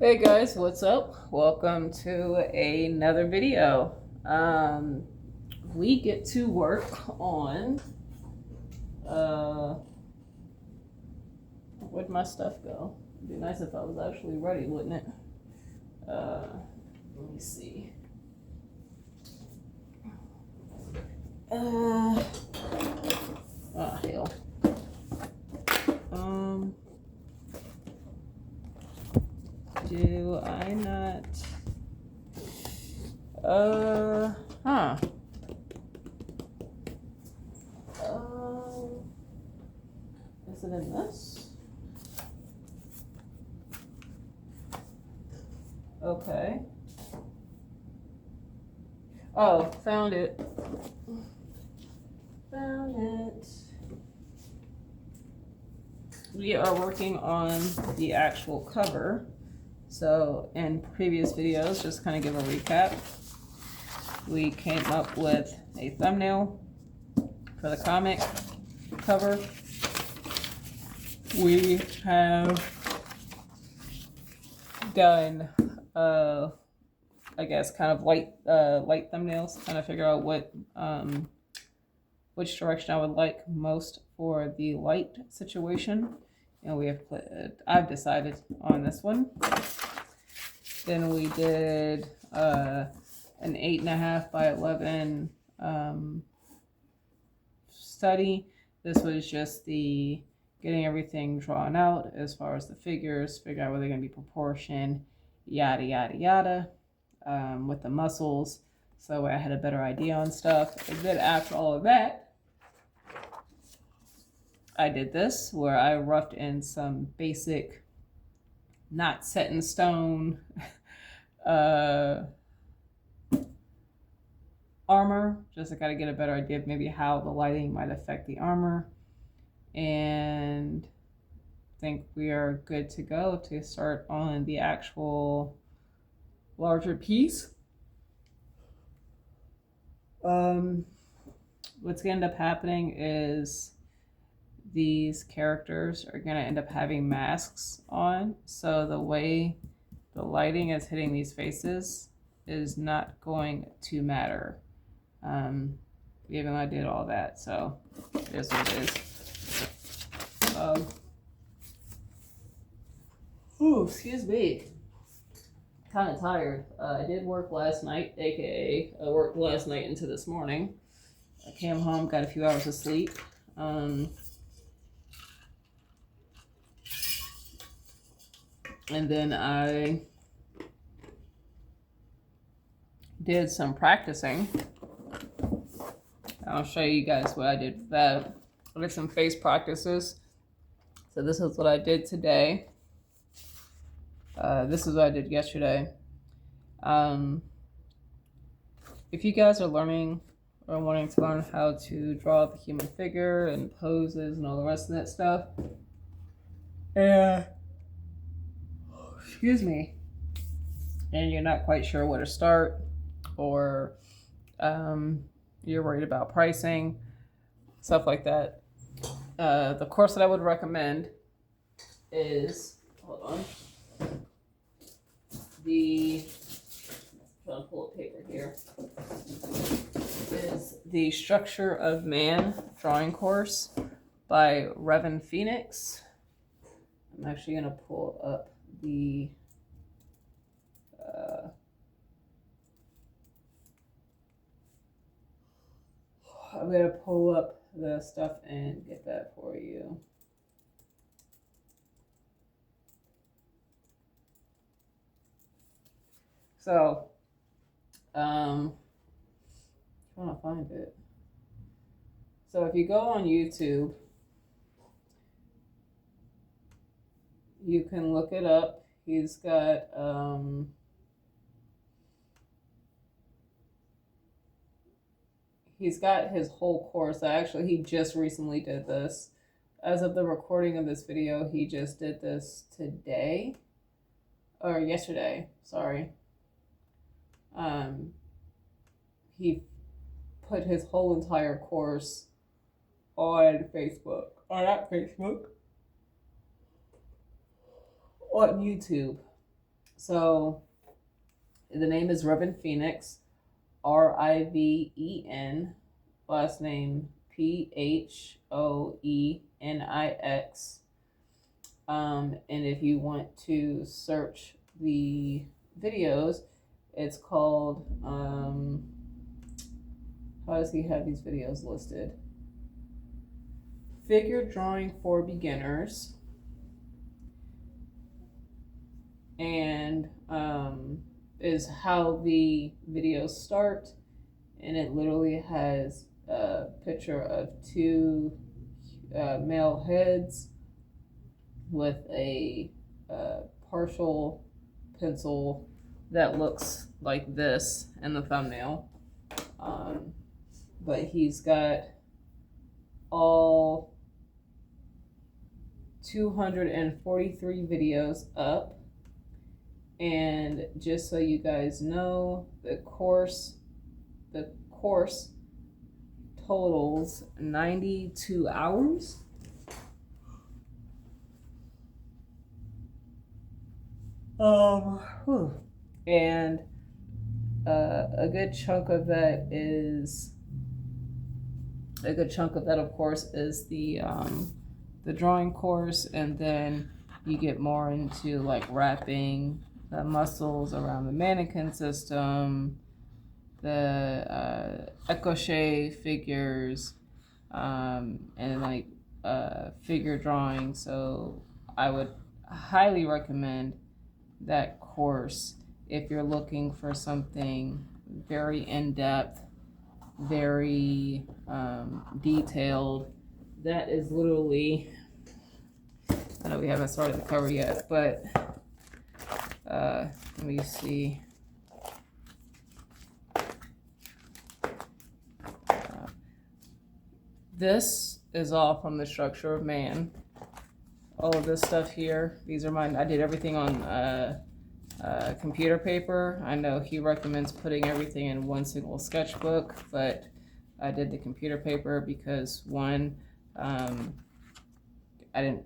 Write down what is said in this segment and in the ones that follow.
Hey guys, what's up? Welcome to another video. We get to work on where'd my stuff go? It'd be nice if I was actually ready, wouldn't it? Let me see. Oh hell. Do I not? Huh. Is it in this? Okay. Oh, found it. Found it. We are working on the actual cover. So in previous videos, just kind of give a recap. We came up with a thumbnail for the comic cover. We have done, I guess, kind of light thumbnails, kind of figure out what, which direction I would like most for the light situation. And we have, I've decided on this one. Then we did an 8.5 by 11 study. This was just the getting everything drawn out as far as the figures, figure out where they're going to be proportioned, yada, yada, yada, with the muscles. So I had a better idea on stuff. And then after all of that, I did this where I roughed in some basic, not set in stone armor, just to kind of get a better idea of maybe how the lighting might affect the armor. And I think we are good to go to start on the actual larger piece. What's going to end up happening is these characters are going to end up having masks on, so the way the lighting is hitting these faces is not going to matter. Even though I did all that, so it is what it is. Excuse me. Kind of tired. I did work last night, aka I worked last night into this morning. I came home, got a few hours of sleep. And then I did some practicing. I'll show you guys what I did for that. I did some face practices. So this is what I did today. This is what I did yesterday. If you guys are learning or wanting to learn how to draw the human figure and poses and all the rest of that stuff, excuse me, and you're not quite sure where to start, or you're worried about pricing, stuff like that, the course that I would recommend is, hold on, I'm trying to pull a paper here, is the Structure of Man drawing course by Revan Phoenix. I'm actually going to pull up the I'm going to pull up the stuff and get that for you. So, trying to find it. So if you go on YouTube, you can look it up. He's got, he's got his whole course. Actually, he just recently did this. As of the recording of this video, he just did this today. Or yesterday, sorry. He put his whole entire course on Facebook. Or not Facebook. On YouTube. So the name is Reverend Phoenix, Riven, last name Phoenix. And if you want to search the videos, it's called, how does he have these videos listed? Figure Drawing for Beginners. And is how the videos start. And it literally has a picture of two male heads with a partial pencil that looks like this in the thumbnail. But he's got all 243 videos up. And just so you guys know, the course totals 92 hours. And a good chunk of that, of course, is the drawing course, and then you get more into like wrapping the muscles around the mannequin system, the écorché figures, and like figure drawing. So I would highly recommend that course if you're looking for something very in-depth, very detailed. That is literally, I know we haven't started the cover yet, but let me see. This is all from the Structure of Man. All of this stuff here, these are mine. I did everything on computer paper. I know he recommends putting everything in one single sketchbook, but I did the computer paper because one, I didn't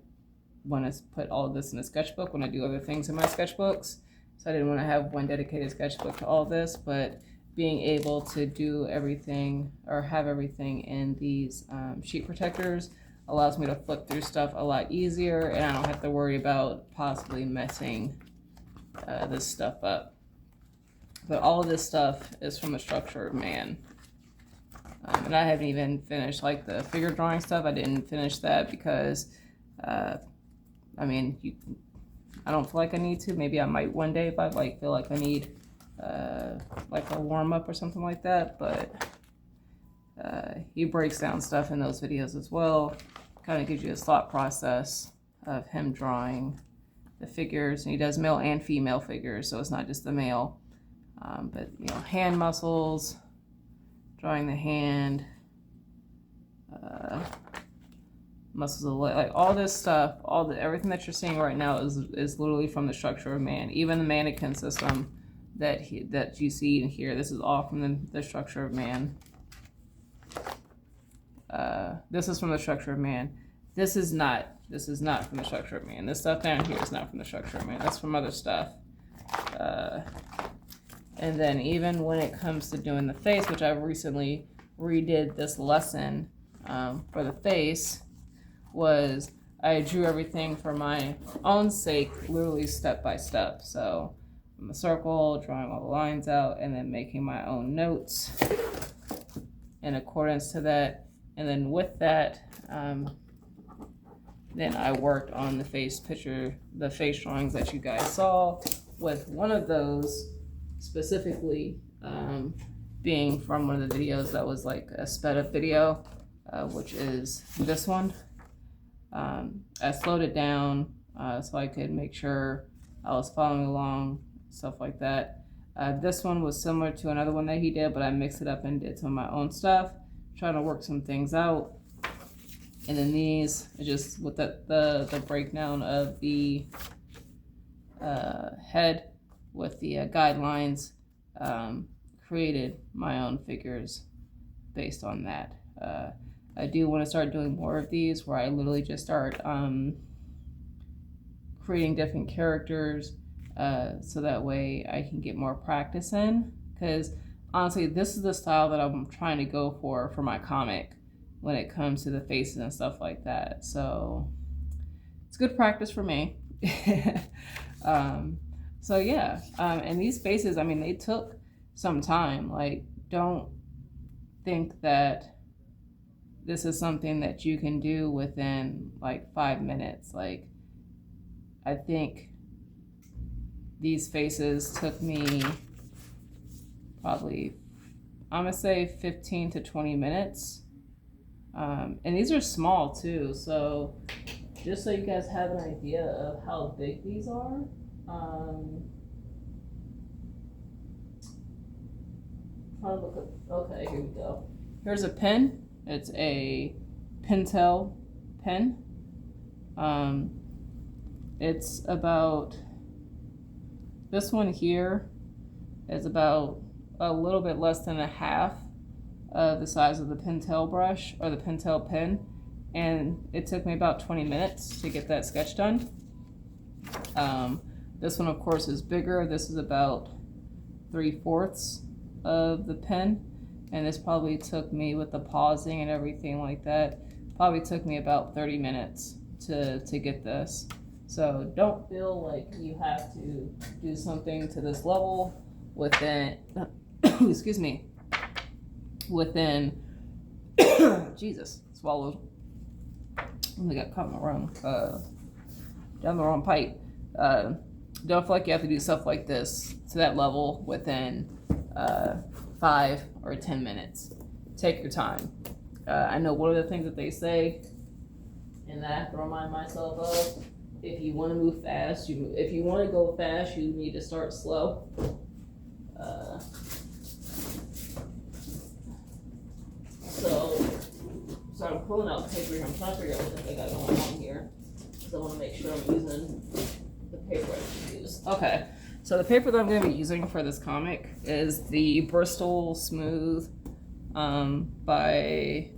want to put all of this in a sketchbook when I do other things in my sketchbooks. So I didn't want to have one dedicated sketchbook to all this, but being able to do everything or have everything in these sheet protectors allows me to flip through stuff a lot easier, and I don't have to worry about possibly messing this stuff up. But all of this stuff is from the Structure of Man. And I haven't even finished like the figure drawing stuff. I didn't finish that because I mean, I don't feel like I need to. Maybe I might one day if I like feel like I need like a warm up or something like that. But he breaks down stuff in those videos as well. Kind of gives you a thought process of him drawing the figures, and he does male and female figures, so it's not just the male. But you know, hand muscles, drawing the hand, muscles of the leg, like all this stuff, everything that you're seeing right now is literally from the Structure of Man. Even the mannequin system that you see in here, this is all from the Structure of Man. This is from the Structure of Man. This is not from the Structure of Man. This stuff down here is not from the Structure of Man. That's from other stuff. And then even when it comes to doing the face, which I recently redid this lesson for the face, was I drew everything for my own sake, literally step by step. So from a circle, drawing all the lines out, and then making my own notes in accordance to that. And then with that, then I worked on the face picture, the face drawings that you guys saw, with one of those specifically being from one of the videos that was like a sped up video, which is this one. I slowed it down so I could make sure I was following along, stuff like that. This one was similar to another one that he did, but I mixed it up and did some of my own stuff, trying to work some things out. And then these are just with the breakdown of the head with the guidelines, created my own figures based on that. I do want to start doing more of these where I literally just start creating different characters so that way I can get more practice in. Because honestly, this is the style that I'm trying to go for my comic when it comes to the faces and stuff like that. So it's good practice for me. So yeah, and these faces, I mean, they took some time. Like, don't think that this is something that you can do within like 5 minutes. Like, I think these faces took me probably, I'm gonna say 15 to 20 minutes. And these are small too, so just so you guys have an idea of how big these are. Trying to look at, okay, here we go. Here's a pen. It's a Pentel pen. It's about, this one here is about a little bit less than a half of the size of the Pentel brush or the Pentel pen, and it took me about 20 minutes to get that sketch done. This one, of course, is bigger. This is about 3/4 of the pen, and this probably took me, with the pausing and everything like that, probably took me about 30 minutes to get this. So don't feel like you have to do something to this level within excuse me, within Jesus, swallowed. I got caught in the wrong down the wrong pipe. Don't feel like you have to do stuff like this to that level within 5 or 10 minutes. Take your time. I know one of the things that they say, and that I have to remind myself of, if you want to move fast, if you want to go fast, you need to start slow. So I'm pulling out paper here. I'm trying to figure out what I got going on here, because I want to make sure I'm using the paper I should use. Okay, so the paper that I'm going to be using for this comic is the Bristol Smooth by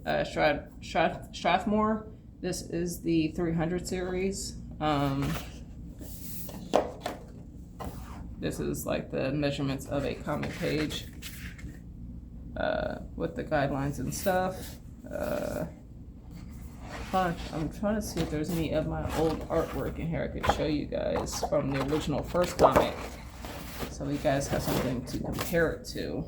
Strathmore. This is the 300 series. This is like the measurements of a comic page with the guidelines and stuff. I'm trying to see if there's any of my old artwork in here I could show you guys from the original first comic, so you guys have something to compare it to.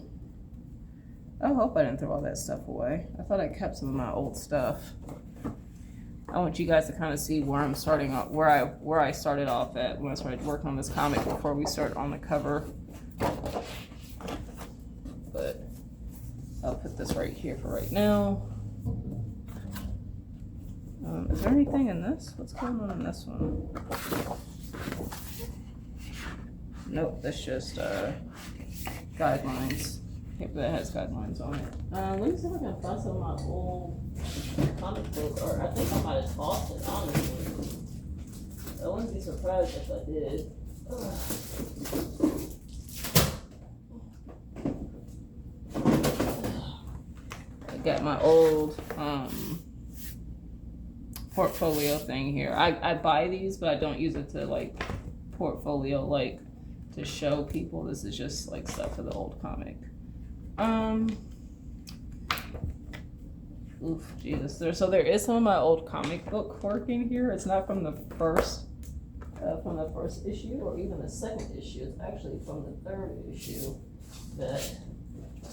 I hope I didn't throw all that stuff away. I thought I kept some of my old stuff. I want you guys to kind of see where I'm starting off, where I started off at when I started working on this comic before we start on the cover. But I'll put this right here for right now. Is there anything in this? What's going on in this one? Nope, that's just guidelines. Paper that has guidelines on it. Let me see if I can find some of my old comic books, or I think I might have tossed it, honestly. I wouldn't be surprised if I did. I got my old portfolio thing here. I buy these, but I don't use it to like portfolio, like to show people. This is just like stuff for the old comic. Oof, Jesus. There is some of my old comic book work in here. It's not from the first issue or even the second issue. It's actually from the third issue that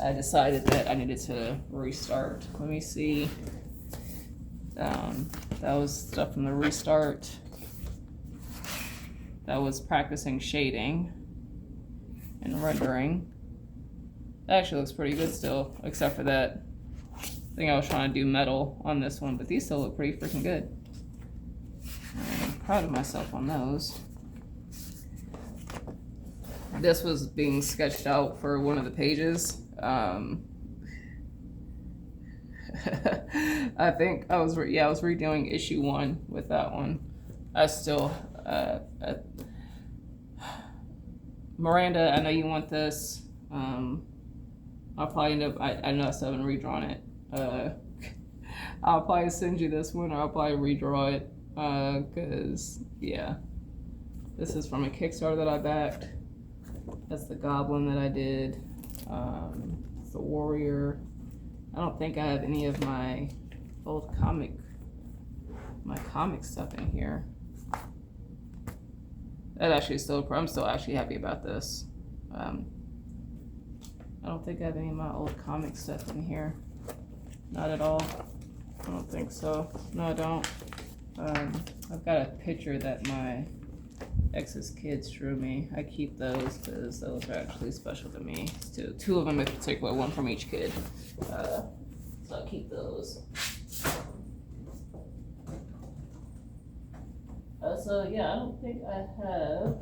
I decided that I needed to restart. Let me see. That was stuff from the restart. That was practicing shading and rendering. That actually looks pretty good still, except for that thing I was trying to do metal on this one, but these still look pretty freaking good. I'm proud of myself on those. This was being sketched out for one of the pages. I think I was redoing issue 1 with that one. I still Miranda, I know you want this. I'll probably end up, I know I still haven't redrawn it. I'll probably send you this one, or I'll probably redraw it, because yeah, This is from a Kickstarter that I backed. That's the Goblin that I did. It's the Warrior. I don't think I have any of my old comic stuff in here. That actually I'm still actually happy about this. I don't think I have any of my old comic stuff in here. Not at all. I don't think so. No, I don't. I've got a picture that my ex's kids drew me. I keep those because those are actually special to me. Two of them in particular, one from each kid. So I keep those. So yeah, I don't think I have.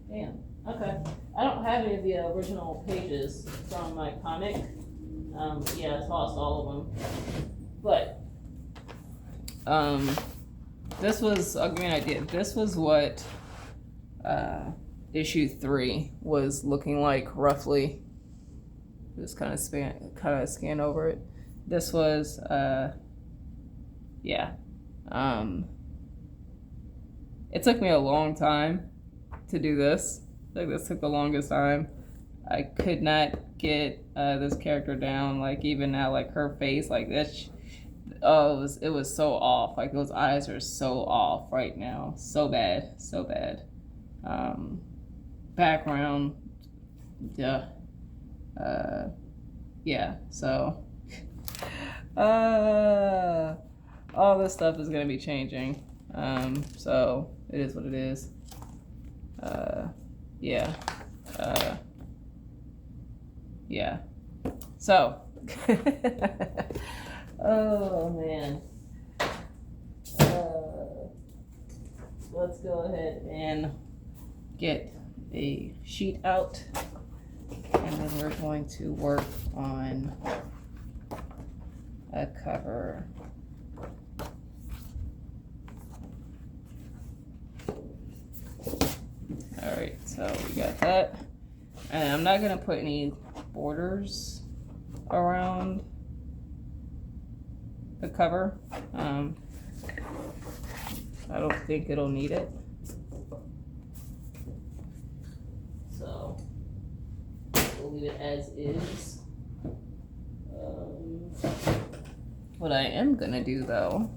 Damn. Okay. I don't have any of the original pages from my comic. Yeah, I lost all of them. But this was, I'll give you an idea. This was what issue 3 was looking like roughly. Just kind of scan over it. This was yeah. It took me a long time to do this. Like, this took the longest time. I could not get this character down. Like, even now, like her face, like this. Oh, it was so off. Like, those eyes are so off right now. So bad, so bad. Background, yeah. Yeah. So, all this stuff is gonna be changing. So it is what it is. Yeah. Yeah. So, oh man. Let's go ahead and get a sheet out, and then we're going to work on a cover. All right, so we got that, and I'm not gonna put any borders around the cover. I don't think it'll need it. So we'll leave it as is. What I am gonna do though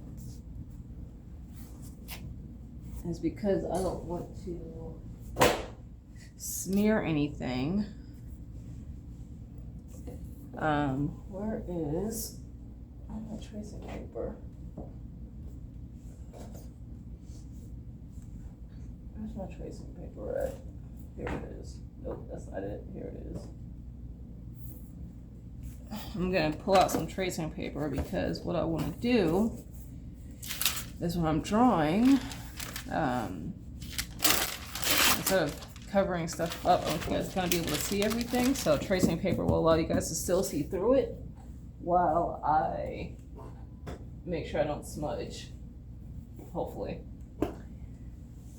is, because I don't want to smear anything. Where is my tracing paper? Where's my tracing paper at? Here it is. Nope, that's not it. Here it is. I'm gonna pull out some tracing paper, because what I want to do is, when I'm drawing, instead of covering stuff up, you guys are gonna be able to see everything. So tracing paper will allow you guys to still see through it while I make sure I don't smudge. Hopefully. All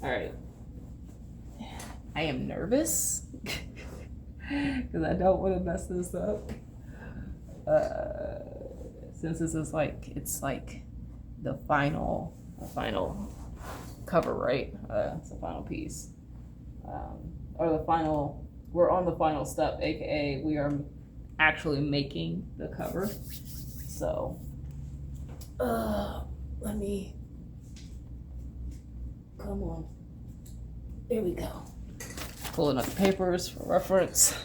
right. I am nervous because I don't want to mess this up. Since this is like, it's like the final cover, right? It's the final piece. Or the final, we're on the final step, aka we are actually making the cover. So, let me, come on. There we go. Pulling up papers for reference.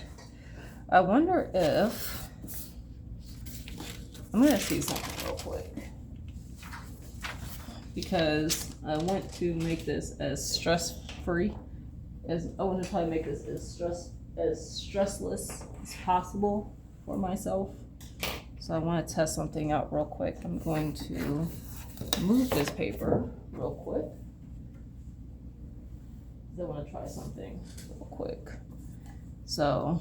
I wonder if, I'm gonna see something real quick, because I want to make this as stress-free I want to try to make this as stressless as possible for myself. So I want to test something out real quick. I'm going to move this paper real quick. I want to try something real quick. So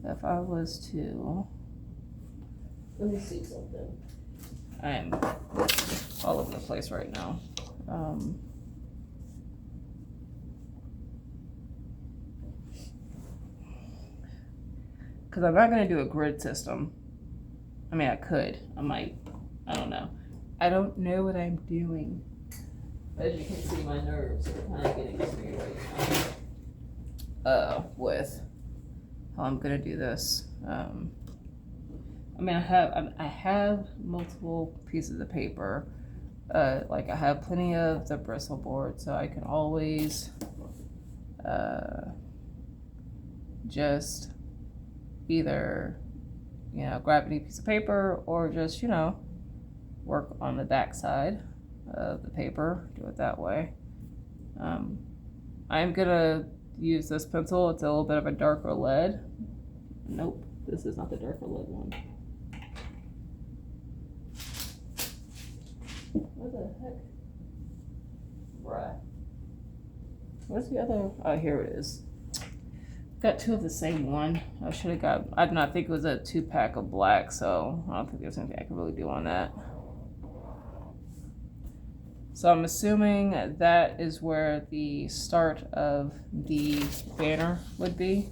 if I was to, let me see something. I am all over the place right now. Because I'm not going to do a grid system. I mean, I could. I might. I don't know. I don't know what I'm doing. As you can see, my nerves are kind of getting to me right now. With how I'm gonna do this. I mean, I have multiple pieces of paper. Like I have plenty of the Bristol board, so I can always just either grab any piece of paper or just work on the back side of the paper, do it that way. I'm gonna use this pencil. It's a little bit of a darker lead. Nope, this is not the darker lead one. What the heck? Bruh. Where's the other? Oh, here it is. Got two of the same one. I should have got, I do not think it was a 2-pack of black, so I don't think there's anything I can really do on that. So I'm assuming that is where the start of the banner would be.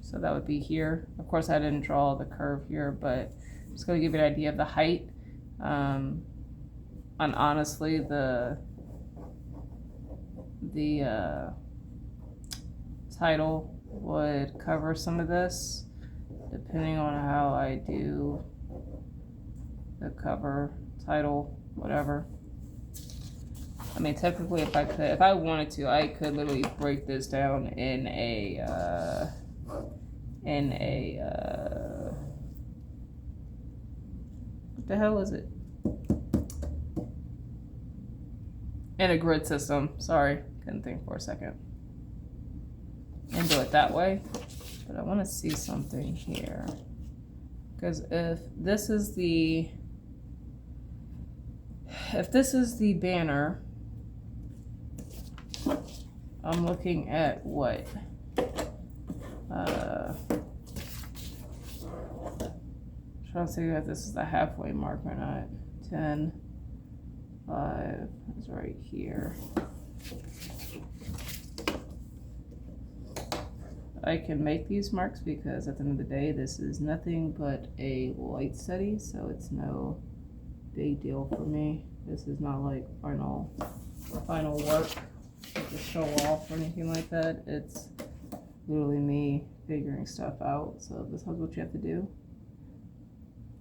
So that would be here. Of course, I didn't draw the curve here, but I'm just going to give you an idea of the height. And honestly, the title would cover some of this, depending on how I do the cover, title, whatever. I mean, technically, if I wanted to, I could literally break this down in a what the hell is it? In a grid system. Sorry, couldn't think for a second. And do it that way. But I want to see something here. Because if this is the banner, I'm looking at what? Trying to see if this is the halfway mark or not. 10, 5 is right here. I can make these marks because at the end of the day, this is nothing but a light study, so it's no big deal for me. This is not like final work to show off or anything like that. It's literally me figuring stuff out. So this is what you have to do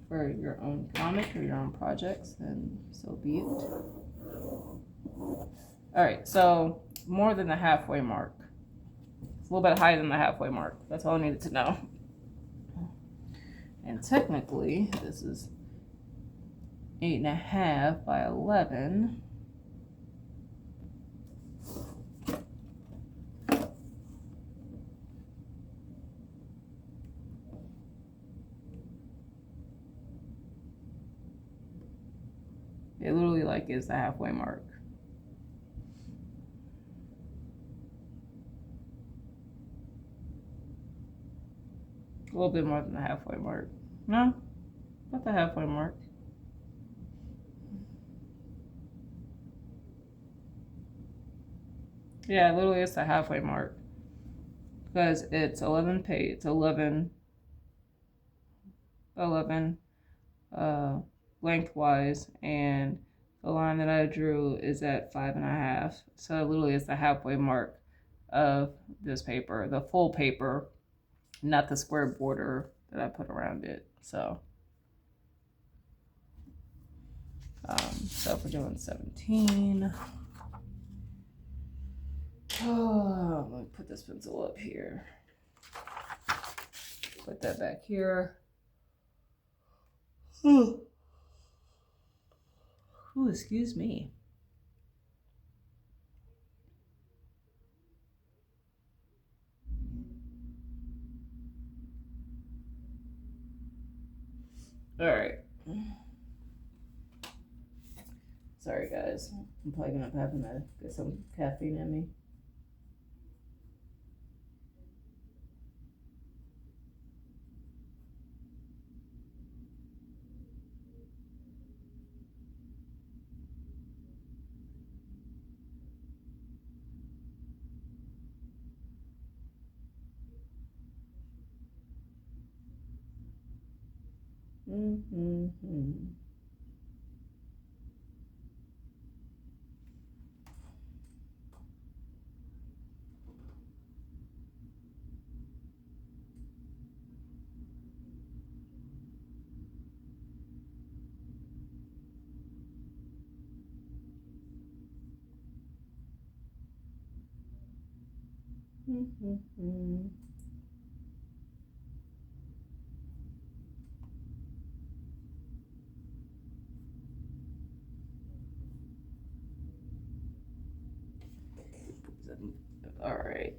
for your own comic or your own projects, then so be it. All right, so more than the halfway mark. It's a little bit higher than the halfway mark. That's all I needed to know. And technically, this is 8.5 by 11. It literally is the halfway mark. A little bit more than the halfway mark. No, not the halfway mark. Yeah, literally it's the halfway mark. Because it's 11 page, it's 11 lengthwise, and the line that I drew is at 5.5. So literally it's the halfway mark of this paper, the full paper, not the square border that I put around it. So if we're doing 17, let me put this pencil up here, put that back here. Ooh, excuse me. All right. Sorry, guys. I'm probably gonna have to get some caffeine in me. All right.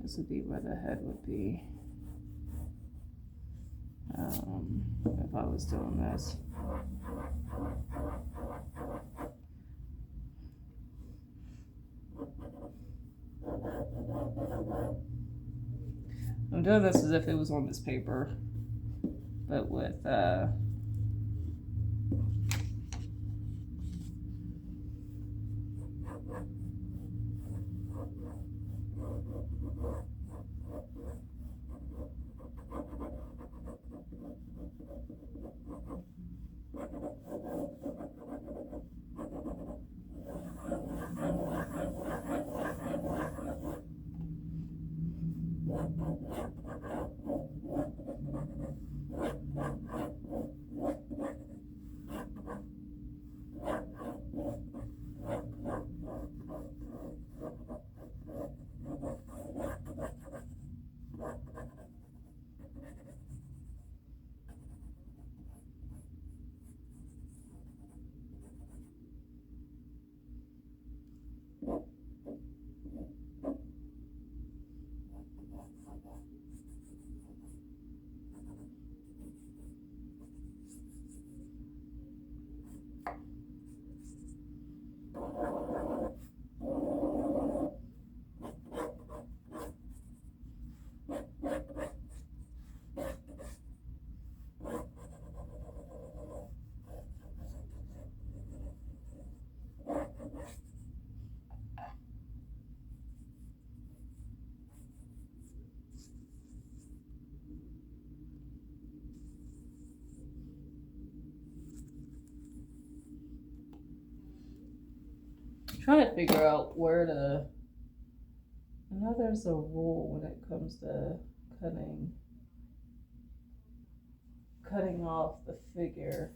This would be where the head would be. If I was doing this. I'm doing this as if it was on this paper, but with trying to figure out where to. I know there's a rule when it comes to cutting off the figure.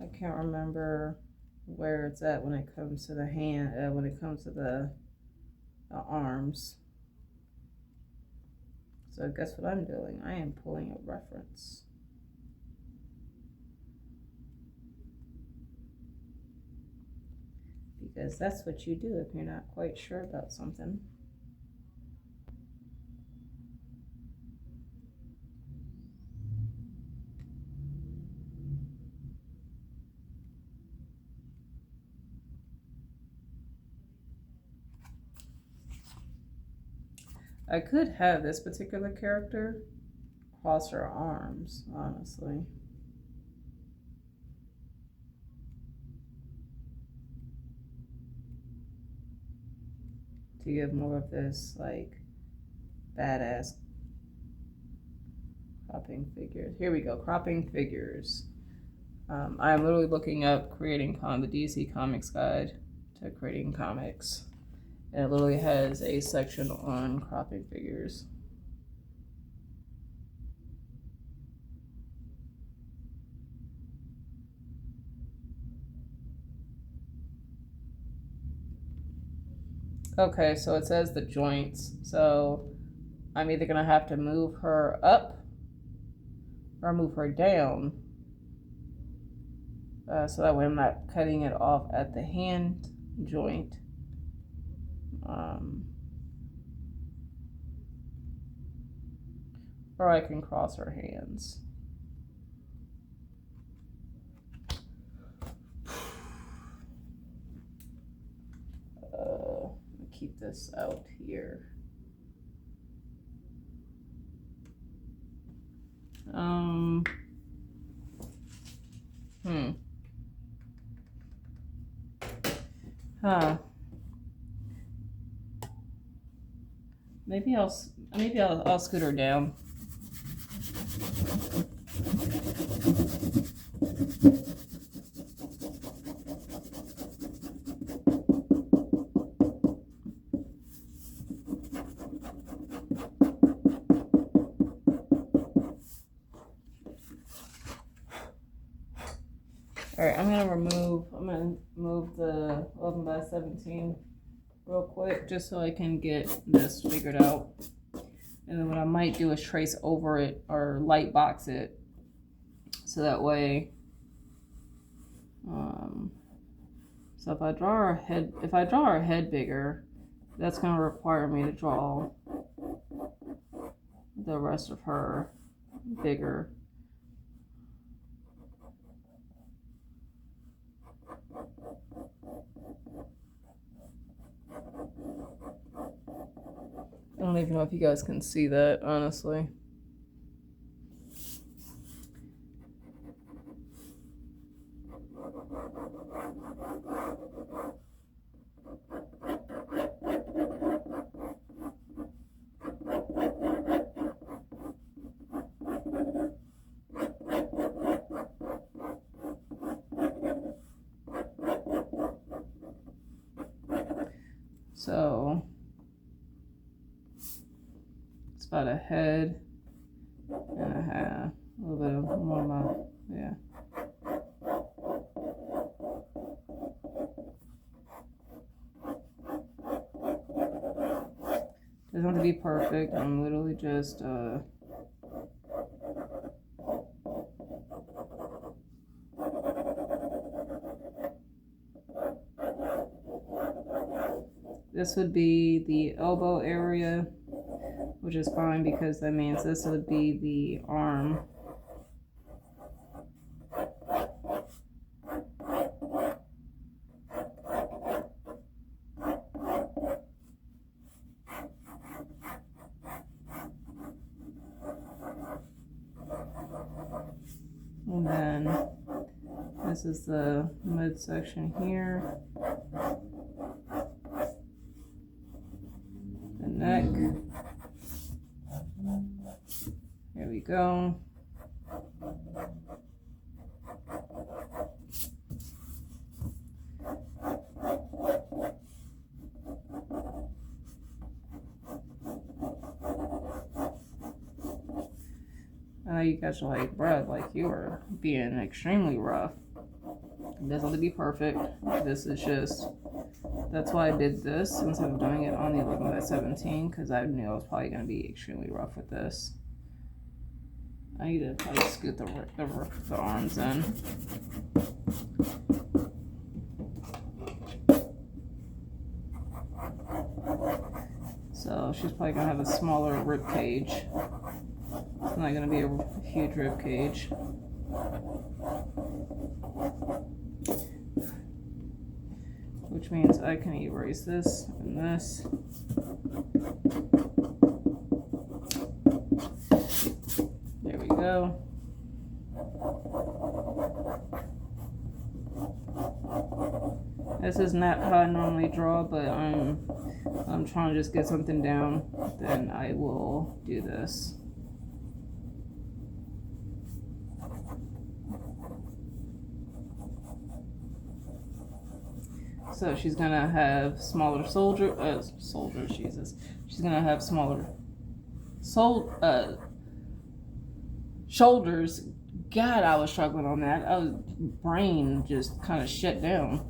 I can't remember where it's at when it comes to the hand, when it comes to the arms. So guess what I'm doing? I am pulling a reference. Because that's what you do if you're not quite sure about something. I could have this particular character cross her arms, honestly. To give more of this, like, badass cropping figures. Here we go, cropping figures. I'm literally looking up creating the DC Comics Guide to creating comics. And it literally has a section on cropping figures. Okay, so it says the joints. So I'm either gonna have to move her up or move her down. So that way I'm not cutting it off at the hand joint. Or I can cross her hands. Keep this out here. Maybe I'll scoot her down. Alright, I'm gonna move the 11 by 17 real quick just so I can get this figured out. And then what I might do is trace over it or light box it so that way so if I draw her head bigger, that's going to require me to draw the rest of her bigger. I don't even know if you guys can see that, honestly. So it's about a head and a half, a little bit of more mouth, yeah. Doesn't have to be perfect. I'm literally just this would be the elbow area, which is fine because that means this would be the arm. And then this is the midsection here. The neck. There we go. You guys are like, bruh, like you are being extremely rough. It doesn't have to be perfect. This is just, that's why I did this instead of doing it on the 11 by 17 because I knew I was probably going to be extremely rough with this. I need to probably scoot the arms in. So she's probably going to have a smaller rib cage. It's not going to be a huge rib cage. Which means I can erase this and this. There we go. This is not how I normally draw, but I'm trying to just get something down. Then I will do this. So she's gonna have smaller Jesus. She's gonna have smaller shoulders. God, I was struggling on that. I was brain just kind of shut down.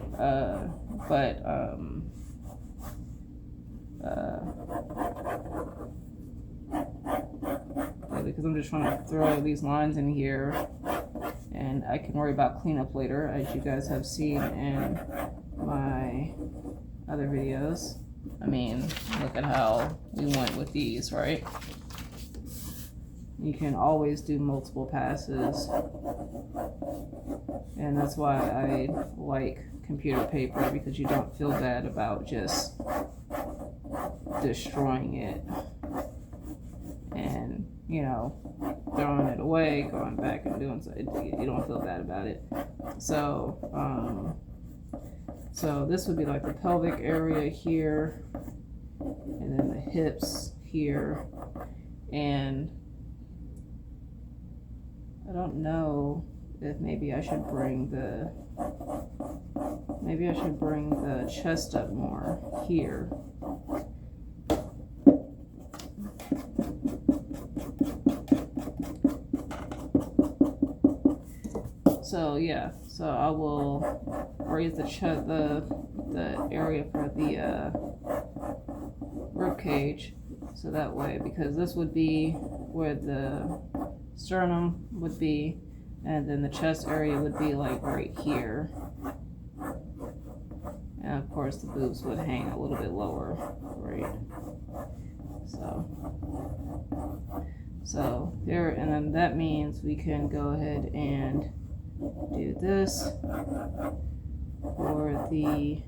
Because I'm just trying to throw these lines in here, and I can worry about cleanup later, as you guys have seen in my other videos. I mean, look at how we went with these, right? You can always do multiple passes, and that's why I like computer paper, because you don't feel bad about just destroying it and, you know, throwing it away, going back and doing so. You don't feel bad about it. So this would be like the pelvic area here, and then the hips here, and I don't know if maybe I should bring the chest up more here. So yeah, So I will raise the area for the rib cage, so that way, because this would be where the sternum would be, and then the chest area would be like right here, and of course the boobs would hang a little bit lower, right? So there, and then that means we can go ahead and do this for the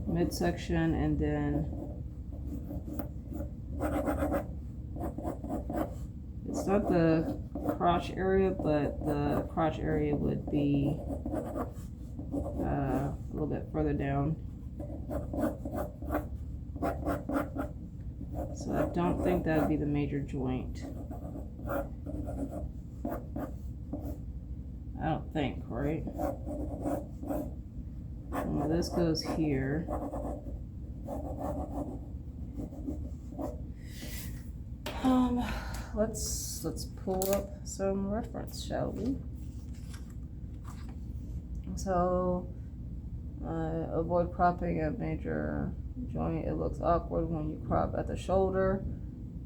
midsection, and then it's not the crotch area, but the crotch area would be a little bit further down. So I don't think that would be the major joint. I don't think, right? Well, this goes here. Let's pull up some reference, shall we? So, avoid cropping a major joint. It looks awkward when you crop at the shoulder,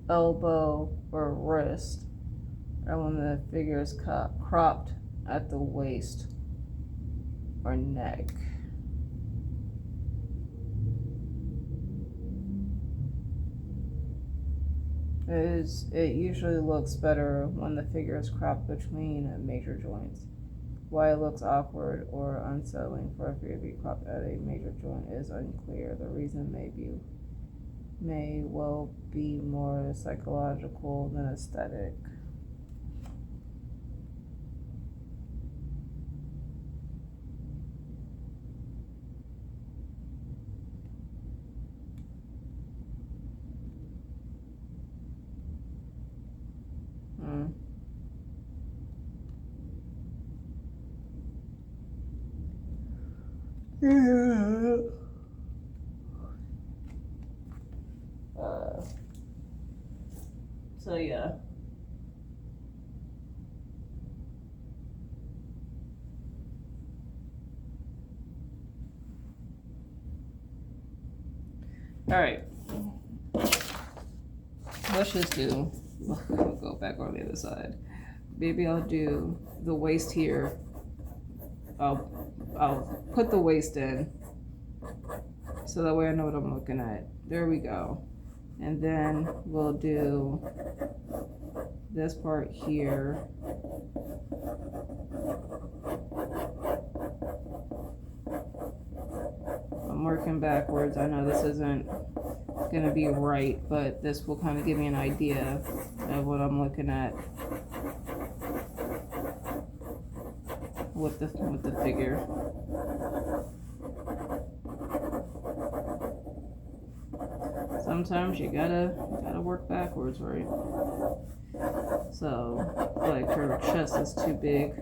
elbow, or wrist, or when the figure is cropped at the waist or neck. It usually looks better when the figure is cropped between major joints. Why it looks awkward or unsettling for a figure to be cropped at a major joint is unclear. The reason may well be more psychological than aesthetic. Yeah. So yeah. All right. Let's just do. I'll go back on the other side. Maybe I'll do the waist here. I'll put the waist in, so that way I know what I'm looking at. There we go. And then we'll do this part here. I'm working backwards. I know this isn't gonna be right, but this will kind of give me an idea of what I'm looking at with the figure. Sometimes you gotta work backwards, right? So, like her chest is too big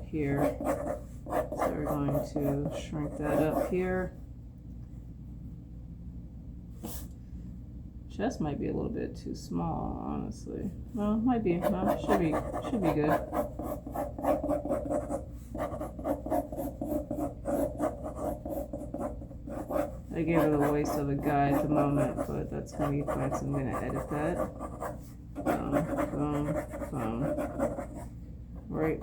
here, so we're going to shrink that up here. Chest might be a little bit too small, honestly. Well, might be. No, should be good. I gave it a waist of a guy at the moment, but that's gonna be fine, so I'm gonna edit that. Boom. Right.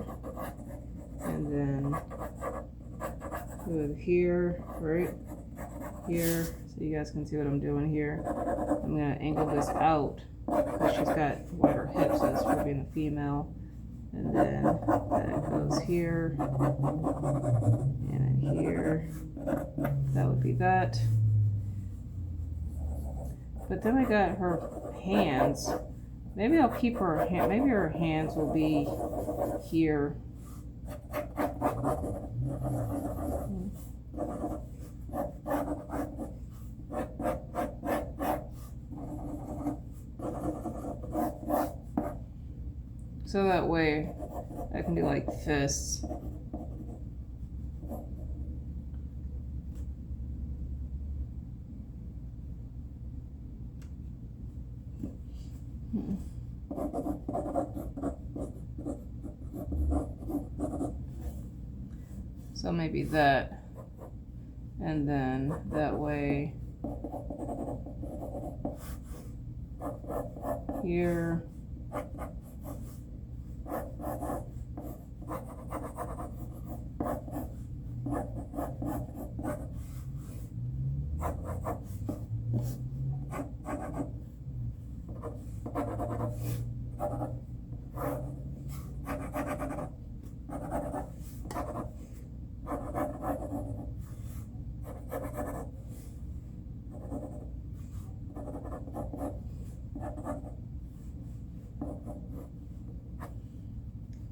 And then do it here, right? Here, so you guys can see what I'm doing here. I'm gonna angle this out because she's got wider hips as for being a female. And then that goes here, and then here. That would be that. But then I got her hands. Maybe I'll keep her hand. Maybe her hands will be here. So that way I can do like fists. So maybe that, and then that way here.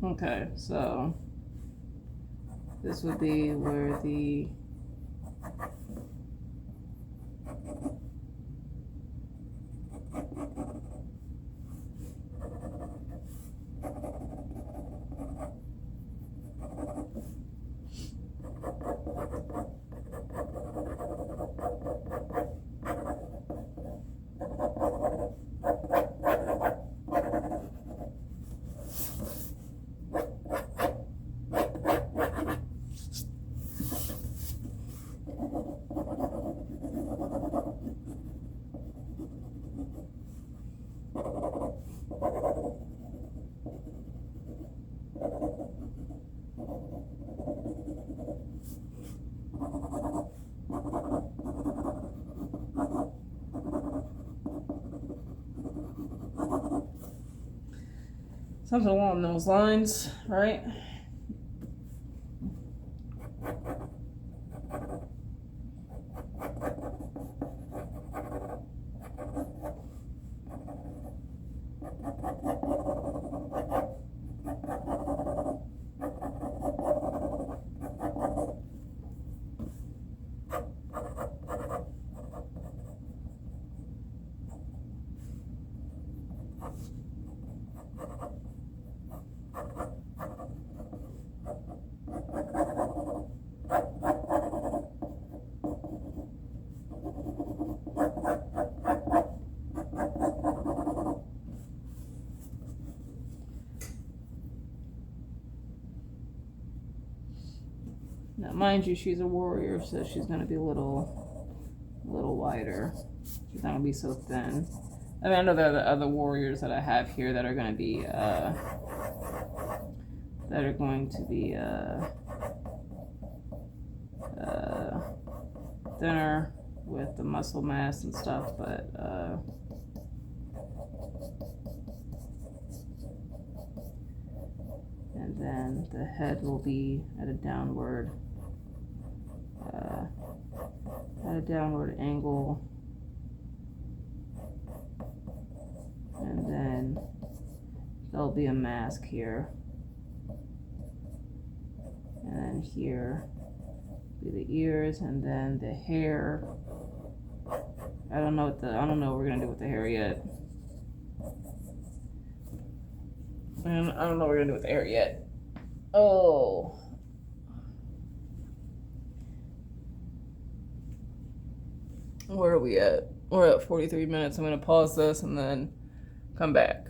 Okay, so this would be where the something along those lines, right? Now, mind you, she's a warrior, so she's going to be a little wider. She's not going to be so thin. I mean, I know there are the other warriors that I have here that are going to be thinner with the muscle mass and stuff, but and then the head will be at a downward angle, and then there'll be a mask here, and then here be the ears, and then the hair. I don't know what we're gonna do with the hair yet. And I don't know what we're gonna do with the hair yet. Oh. Where are we at? We're at 43 minutes. I'm gonna pause this and then come back.